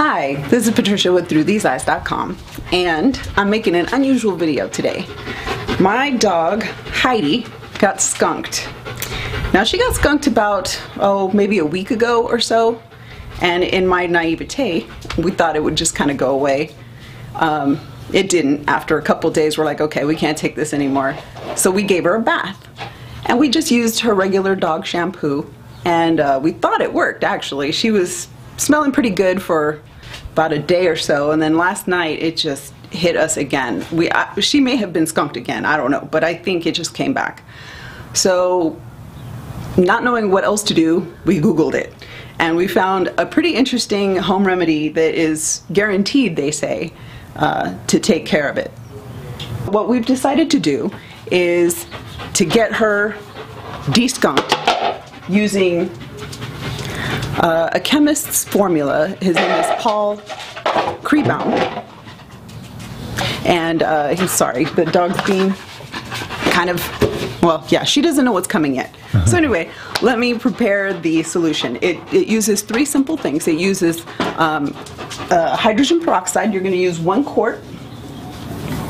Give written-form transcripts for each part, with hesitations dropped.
Hi, this is Patricia with through-these-eyes.com, and I'm making an unusual video today. My dog, Heidi, got skunked. Now, she got skunked about, maybe a week ago or so, and in my naivete, we thought it would just kind of go away. It didn't. After a couple days, we're like, okay, we can't take this anymore. So we gave her a bath, and we just used her regular dog shampoo, and we thought it worked, actually. She was smelling pretty good for about a day or so, and then last night it just hit us again. She may have been skunked again, I don't know, but I think it just came back. So, not knowing what else to do, we Googled it, and we found a pretty interesting home remedy that is guaranteed, they say, to take care of it. What we've decided to do is to get her de-skunked using a chemist's formula. His name is Paul Krebaum, and he's sorry, the dog's being kind of, well, yeah, she doesn't know what's coming yet. So anyway, let me prepare the solution. It uses three simple things. It uses hydrogen peroxide. You're going to use 1 quart.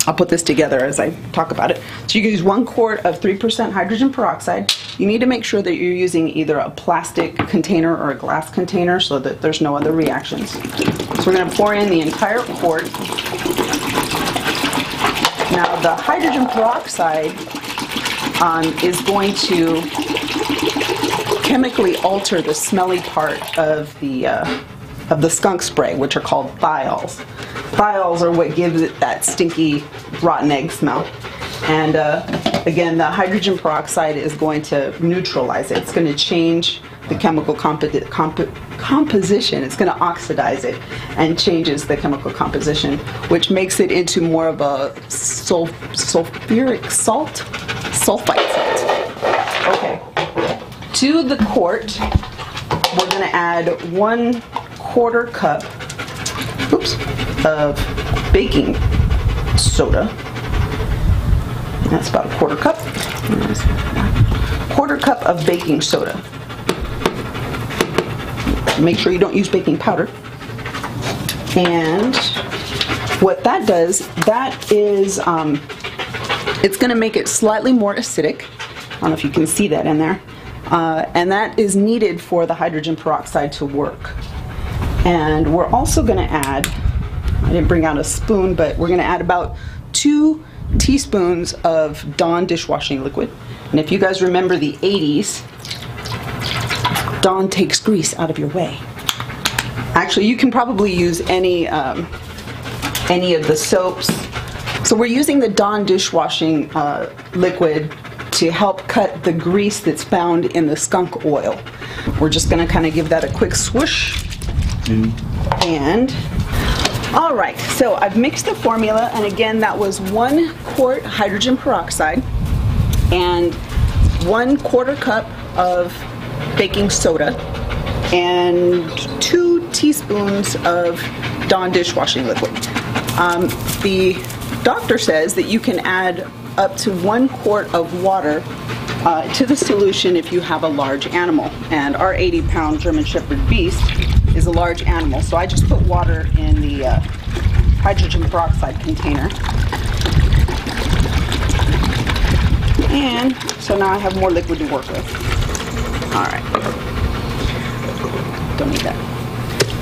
I'll put this together as I talk about it. So you can use 1 quart of 3% hydrogen peroxide. You need to make sure that you're using either a plastic container or a glass container so that there's no other reactions. So we're going to pour in the entire quart. Now the hydrogen peroxide is going to chemically alter the smelly part of the skunk spray, which are called thiols. Thiols are what gives it that stinky, rotten egg smell. And again, the hydrogen peroxide is going to neutralize it. It's going to change the chemical composition. It's going to oxidize it and changes the chemical composition, which makes it into more of a sulfuric salt? Sulfite salt. Okay. To the quart, we're going to add 1/4 cup of baking soda. That's about a 1/4 cup. 1/4 cup of baking soda. Make sure you don't use baking powder. And what that does, that is, it's going to make it slightly more acidic. I don't know if you can see that in there. And that is needed for the hydrogen peroxide to work. And we're also going to add, I didn't bring out a spoon, but we're going to add about 2 teaspoons of Dawn dishwashing liquid. And if you guys remember the 80s, Dawn takes grease out of your way. Actually, you can probably use any of the soaps. So we're using the Dawn dishwashing liquid to help cut the grease that's found in the skunk oil. We're just going to kind of give that a quick swoosh. And all right, so I've mixed the formula, and again, that was 1 quart hydrogen peroxide and 1/4 cup of baking soda and 2 teaspoons of Dawn dishwashing liquid. The doctor says that you can add up to 1 quart of water to the solution if you have a large animal, and our 80-pound German Shepherd beast is a large animal, so I just put water in the hydrogen peroxide container. And so now I have more liquid to work with. Alright. Don't need that.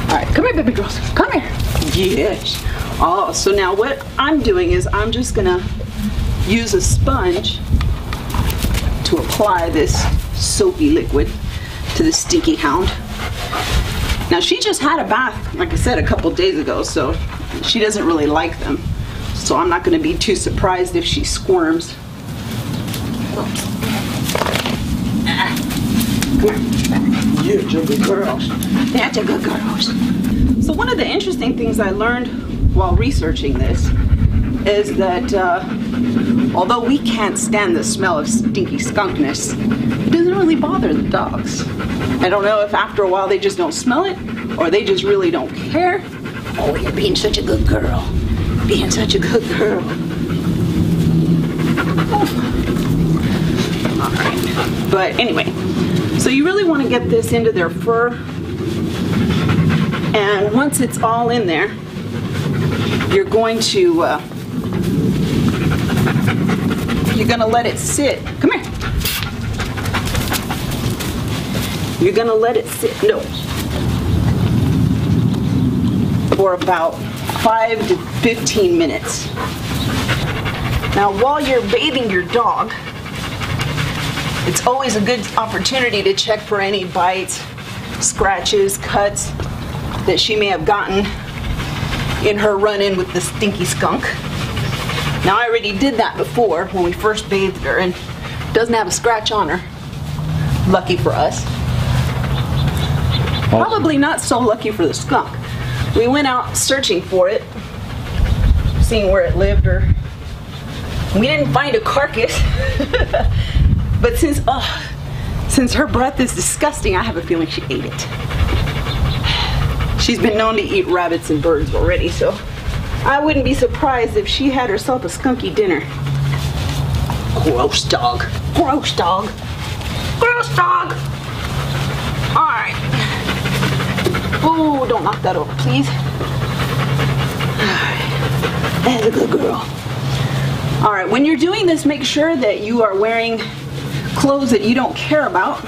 Alright, come here, baby girls. Come here. Yes. Oh, so now what I'm doing is I'm just going to use a sponge to apply this soapy liquid to the stinky hound. Now, she just had a bath, like I said, a couple days ago, so she doesn't really like them. So I'm not going to be too surprised if she squirms. Come here. You're a good girl. That's a good girl. So one of the interesting things I learned while researching this is that although we can't stand the smell of stinky skunkness, it doesn't really bother the dogs. I don't know if after a while they just don't smell it, or they just really don't care. Oh, you're being such a good girl. Being such a good girl. Oh. All right. But anyway, so you really want to get this into their fur And once it's all in there, you're going to let it sit. Come here. You're gonna let it sit, no, for about 5 to 15 minutes. Now, while you're bathing your dog, it's always a good opportunity to check for any bites, scratches, cuts that she may have gotten in her run-in with the stinky skunk. Now, I already did that before when we first bathed her and doesn't have a scratch on her. Lucky for us. Probably not so lucky for the skunk. We went out searching for it, seeing where it lived, or we didn't find a carcass. But since her breath is disgusting, I have a feeling she ate it. She's been known to eat rabbits and birds already, so I wouldn't be surprised if she had herself a skunky dinner. Gross dog. Gross dog. Gross dog. All right. Oh, don't knock that over, please. All right. That's a good girl. All right, when you're doing this, make sure that you are wearing clothes that you don't care about.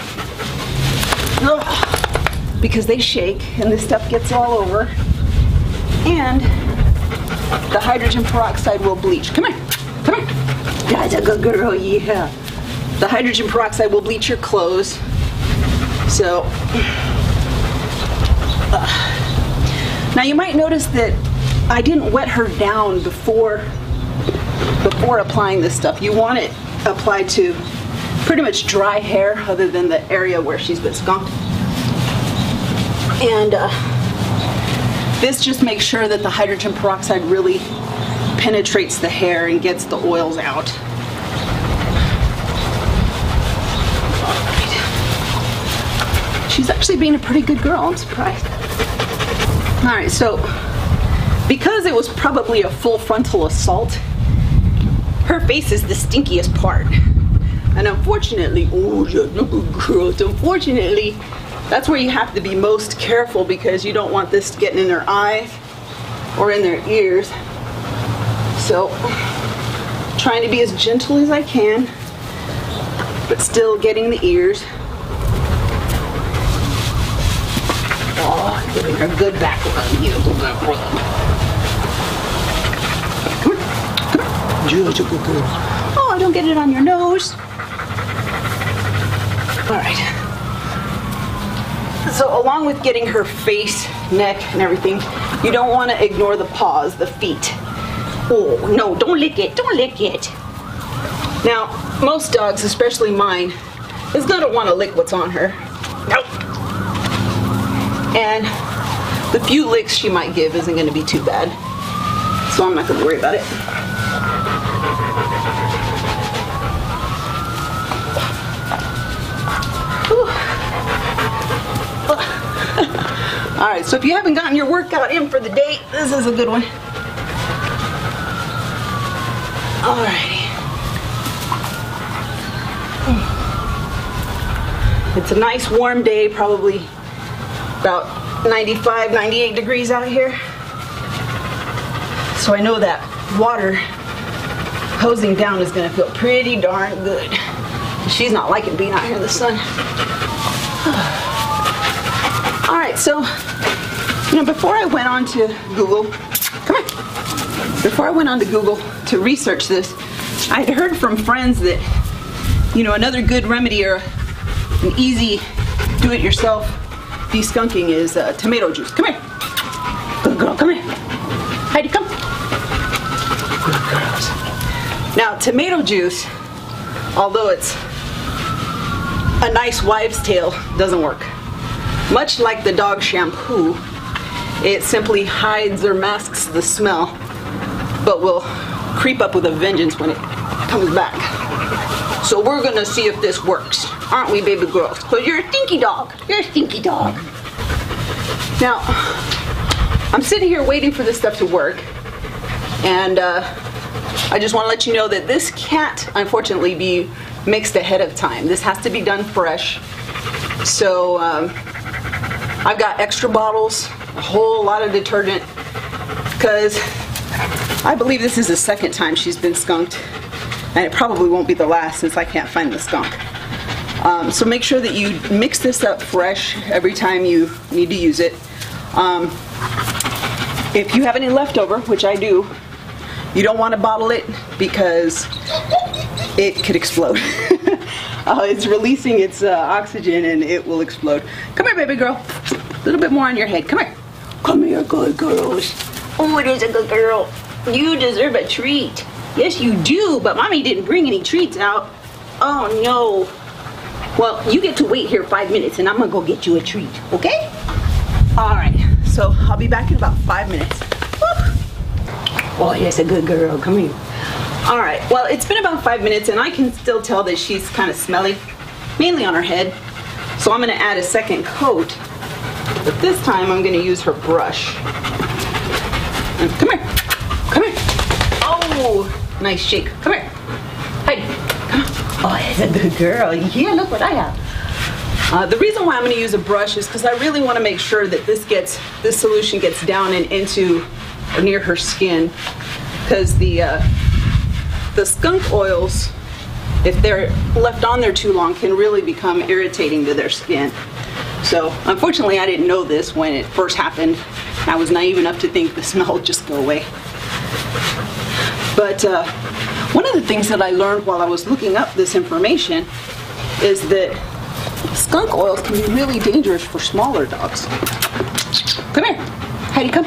Ugh, because they shake and this stuff gets all over. And the hydrogen peroxide will bleach. Come here. Come here. That's a good girl, yeah. The hydrogen peroxide will bleach your clothes. So, now you might notice that I didn't wet her down before applying this stuff. You want it applied to pretty much dry hair other than the area where she's been skunked. And this just makes sure that the hydrogen peroxide really penetrates the hair and gets the oils out. She's actually being a pretty good girl, I'm surprised. All right, so because it was probably a full frontal assault, her face is the stinkiest part. And unfortunately, oh, you're a good girl. Unfortunately, that's where you have to be most careful because you don't want this getting in their eyes or in their ears. So, trying to be as gentle as I can, but still getting the ears. Oh, giving her a good back rub. You go back rub. Come here. Come here. You're a good girl. Oh, don't get it on your nose. All right. So along with getting her face, neck, and everything, you don't want to ignore the paws, the feet. Oh, no, don't lick it. Don't lick it. Now, most dogs, especially mine, is going to want to lick what's on her. Nope. And the few licks she might give isn't going to be too bad. So I'm not going to worry about it. Alright, so if you haven't gotten your workout in for the day, this is a good one. Alrighty. It's a nice warm day, probably about 95, 98 degrees out here. So I know that water hosing down is going to feel pretty darn good. She's not liking being out here in the sun. Alright, so, before I went on to Google, come here. Before I went on to Google to research this, I had heard from friends that, another good remedy or an easy do-it-yourself de-skunking is tomato juice. Come here. Good girl, come here. Heidi, come. Good girls. Now, tomato juice, although it's a nice wives' tale, doesn't work. Much like the dog shampoo, it simply hides or masks the smell, but will creep up with a vengeance when it comes back. So we're gonna see if this works, aren't we, baby girls? Because you're a stinky dog. You're a stinky dog. Now, I'm sitting here waiting for this stuff to work, and I just want to let you know that this can't, unfortunately, be mixed ahead of time. This has to be done fresh. So I've got extra bottles a whole lot of detergent, because I believe this is the second time she's been skunked, and it probably won't be the last since I can't find the skunk. So make sure that you mix this up fresh every time you need to use it. If you have any leftover, which I do, you don't want to bottle it because it could explode. It's releasing its oxygen and it will explode. Come here, baby girl. A little bit more on your head. Come here. Come here, good girls. Oh, there's a good girl. You deserve a treat. Yes, you do, but mommy didn't bring any treats out. Oh, no. Well, you get to wait here 5 minutes and I'm gonna go get you a treat, okay? All right, so I'll be back in about 5 minutes. Woo. Oh, that's a good girl, come here. All right, well, it's been about 5 minutes and I can still tell that she's kind of smelly, mainly on her head. So I'm gonna add a second coat, but this time I'm gonna use her brush. And come here, come here. Oh, nice shake, come here. Heidi, come on. Oh, that's a good girl. Yeah, look what I have. The reason why I'm going to use a brush is because I really want to make sure that this solution gets down and into or near her skin, because the skunk oils, if they're left on there too long, can really become irritating to their skin. So unfortunately I didn't know this when it first happened. I was naive enough to think the smell would just go away. But one of the things that I learned while I was looking up this information is that skunk oils can be really dangerous for smaller dogs. Come here. Heidi, come.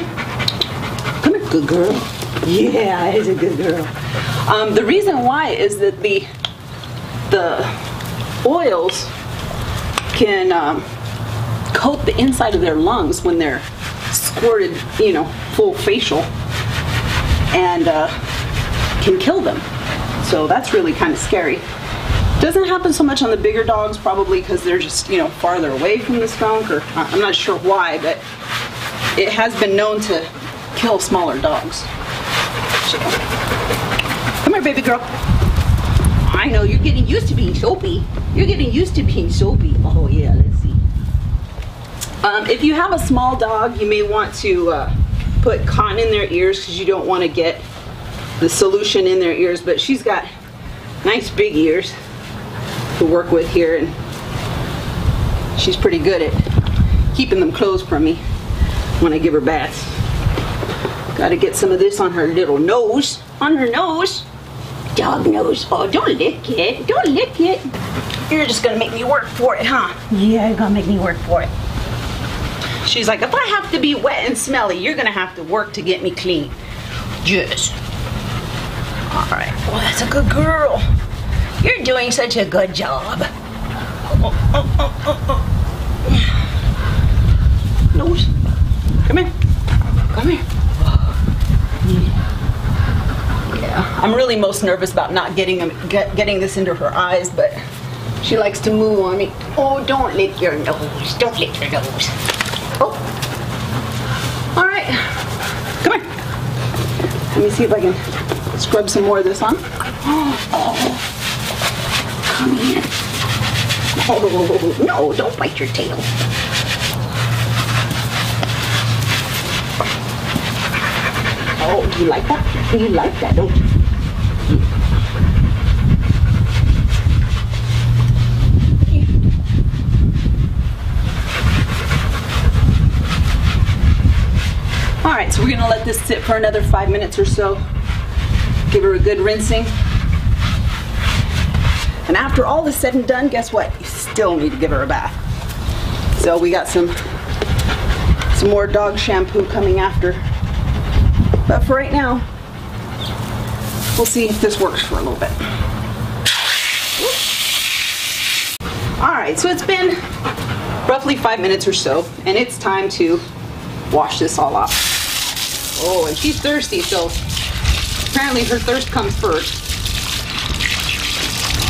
Come here. Good girl. Yeah, it's a good girl. The reason why is that the oils can coat the inside of their lungs when they're squirted, you know, full facial, and can kill them. So that's really kind of scary. Doesn't happen so much on the bigger dogs, probably because they're just, you know, farther away from the skunk, or I'm not sure why, but it has been known to kill smaller dogs. So, come here, baby girl. I know you're getting used to being soapy. You're getting used to being soapy. Oh yeah, let's see. If you have a small dog, you may want to put cotton in their ears because you don't want to get the solution in their ears, but she's got nice big ears to work with here, and she's pretty good at keeping them closed from me when I give her baths. Got to get some of this on her little nose. On her nose. Dog nose. Oh, don't lick it. Don't lick it. You're just gonna make me work for it, huh? Yeah, you're gonna make me work for it. She's like, if I have to be wet and smelly, you're gonna have to work to get me clean. Yes. All right. Well, that's a good girl. You're doing such a good job. Nose. Come here. Come here. Yeah. I'm really most nervous about not getting this into her eyes, but she likes to moo on me. Oh, don't lick your nose. Don't lick your nose. Oh. All right. Come here. Let me see if I can scrub some more of this on. Oh. Come here. Oh, no, don't bite your tail. Oh, you like that? You like that, don't you? All right, so we're gonna let this sit for another 5 minutes or so. Give her a good rinsing. And after all is said and done, guess what? You still need to give her a bath. So we got some more dog shampoo coming after. But for right now, we'll see if this works for a little bit. All right, so it's been roughly 5 minutes or so, and it's time to wash this all off. Oh, and she's thirsty, so apparently her thirst comes first.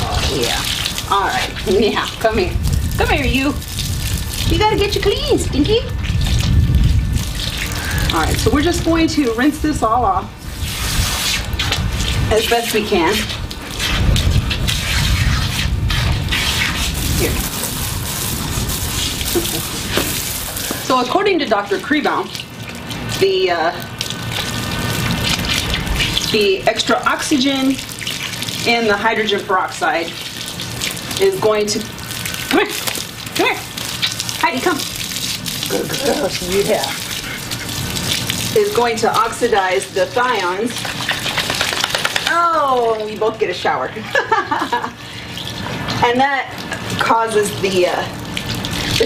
Oh, yeah. All right. Yeah, come here. Come here, you. You gotta get you clean, Stinky. All right, so we're just going to rinse this all off as best we can. Here. So according to Dr. Krebaum, the extra oxygen in the hydrogen peroxide is going to, come here, Heidi, come. Good girl, yeah. Is going to oxidize the thions. Oh, we both get a shower. And that causes the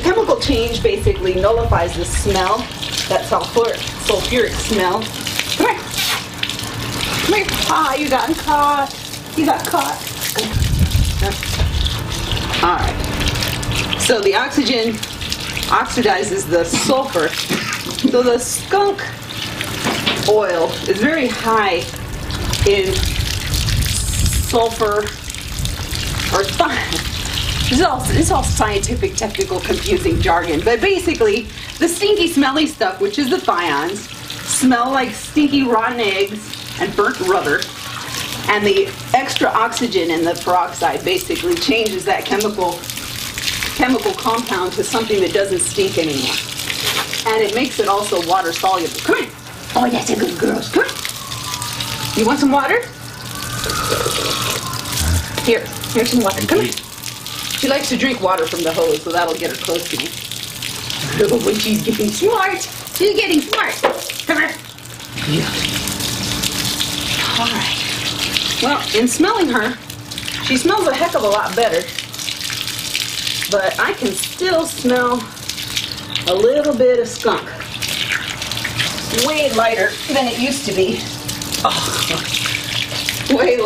chemical change basically nullifies the smell, that sulfuric smell. Come here. Come here. Ah, you got caught. You got caught. All right. So the oxygen oxidizes the sulfur. So the skunk oil is very high in sulfur or it's all scientific, technical, confusing jargon. But basically, the stinky, smelly stuff, which is the thions, smell like stinky rotten eggs and burnt rubber. And the extra oxygen in the peroxide basically changes that chemical compound to something that doesn't stink anymore. And it makes it also water soluble. Come here. Oh, that's a good girl. Come here. You want some water? Here's some water. Come here. She likes to drink water from the hose, so that'll get her close to me. Oh, when she's getting smart. She's getting smart. Come here. Yeah. All right. Well, in smelling her, she smells a heck of a lot better. But I can still smell a little bit of skunk. Way lighter than it used to be. Oh, way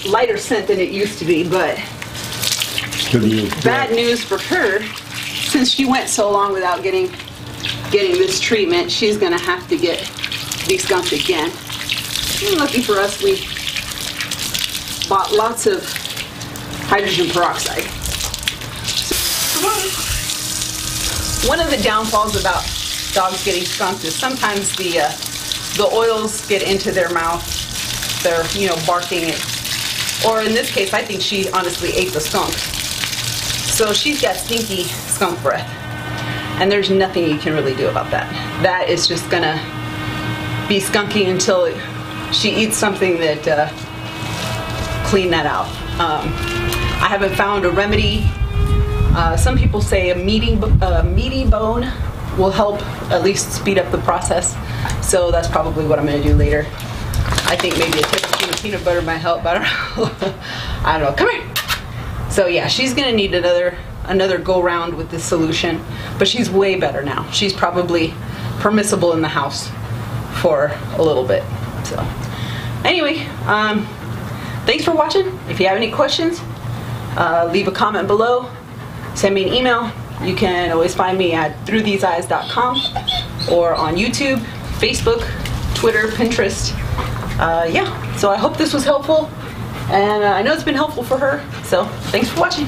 lighter scent than it used to be, but bad news for her. Since she went so long without getting this treatment, she's gonna have to be skunked again. And lucky for us, we bought lots of hydrogen peroxide. One of the downfalls about dogs getting skunked is sometimes the oils get into their mouth. They're, barking it. Or in this case, I think she honestly ate the skunk. So she's got stinky skunk breath. And there's nothing you can really do about that. That is just gonna be skunky until she eats something that clean that out. I haven't found a remedy. Some people say a meaty bone will help at least speed up the process. So that's probably what I'm going to do later. I think maybe a tablespoon of peanut butter might help. I don't know. I don't know. Come here. So yeah, she's going to need another go round with this solution. But she's way better now. She's probably permissible in the house for a little bit. So anyway, thanks for watching. If you have any questions, leave a comment below. Send me an email. You can always find me at through-these-eyes.com or on YouTube, Facebook, Twitter, Pinterest. Yeah, so I hope this was helpful. And I know it's been helpful for her. So thanks for watching.